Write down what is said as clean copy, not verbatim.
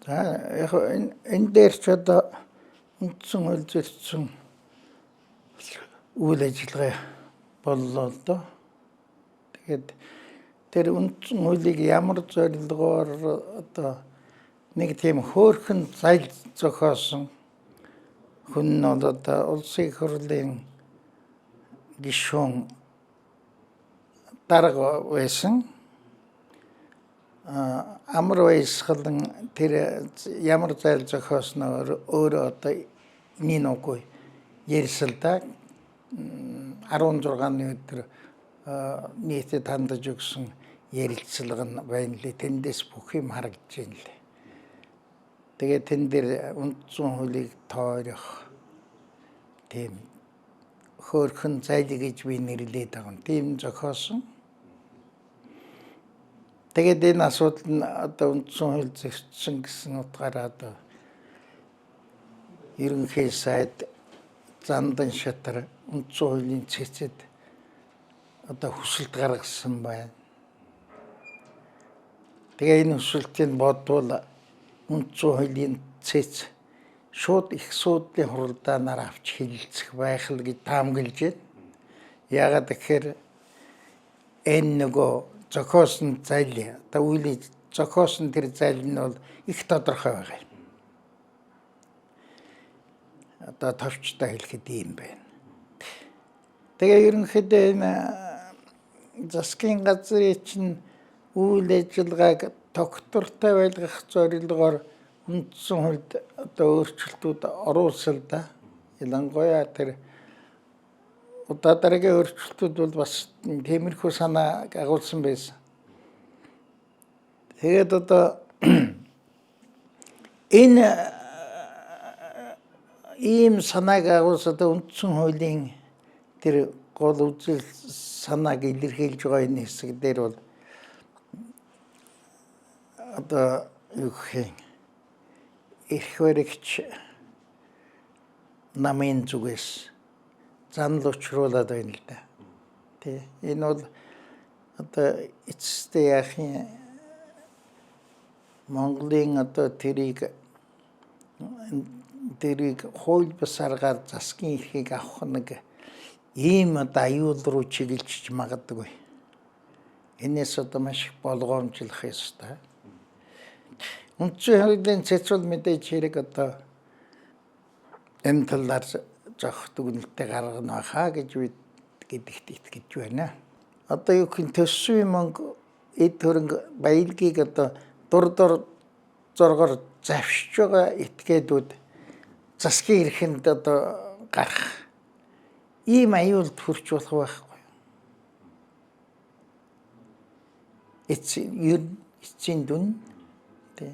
За яг энэ дээр ч одоо үндсэн хууль зөрчсөн үйл ажиллагаа боллоо л доо. Тэгээд тэр үндсэн хуулийг ямар зорилгоор одоо нэг тийм хөөрхөн зал зохиосон хүн нь бол одоо улсын их хурлын гишүүн дарга байсан. Амар баясгалан тэр ямар зал зохиосноо өөрөө одоо нинугүй ярьсан да. 16-ны өдөр нийтэд хандаж өгсөн ярилцлага нь байна лээ. Тэндээс бүх юм харагдаж байна лээ. Тэгээд тэн дээр үндсэн хуулийг тойрох тийм хөөрхөн зал гэж би нэрлээд байгаа юм. Тийм зохиосон. Тэгээд энэ асуудал нь одоо үндсэн хууль зөрчсөн гэсэн утгаараа одоо ерөнхий сайд Зандан шатар үндсэн хуулийн цэцэд одоо хүсэлт гаргасан байна. Тэгээ энэ хүсэлтийг бодвол үндсэн хуулийн цэц шууд их судлын хуралдаанаар авч хэлэлцэх байх л гэж таамаглаж байна. Яагаад гэхээр энэ нөгөө зохиосон зал одоо үйл зохиосон тэр зал нь бол их тодорхой байгаа юм. Одоо товчтой хэлэхэд ийм байна. Тэгээ ерөнхийдөө энэ засгийн газрын чинь үйл ажиллагааг тогтвортой байлгах зорилгоор үндсэн хуульд одоо өөрчлөлтүүд оруулсан да. Ялангуяа тэр удаа дараагийн өөрчлөлтүүд бол бас тиймэрхүү санаа агуулсан байсан. Тэгээд одоо энэ ийм санааг агуулсан үндсэн хуулийн тэр гол үзэл санааг илэрхийлж байгаа энэ хэсэг дээр бол одоо юу гэх юм эрх баригч намын зүгээс занл учруулад байна л да. Тэ энэ бол одоо эцэстээ яах юм Монголын одоо тэрийг хууль бус аргаар засгийн эрхийг авах нэг ийм одоо аюул руу чиглэж магадгүй. Энэс одоо маш болгоомжлох ёстой. Үндсэн хуулийн цэцэл мэдээж хэрэг одоо энэ талаар жоох дүгнэлтээ гаргана хаа гэж бид гэдэгт итгэж байна. Одоо юу гэх төсвийн мөнгө эд хөрөнгө баялагийг одоо дур зоргоор завшиж байгаа этгээдүүд засгийн эрхэнд одоо гарах ийм аюулд хүрч болох байхгүй. Эцсийн дүн тий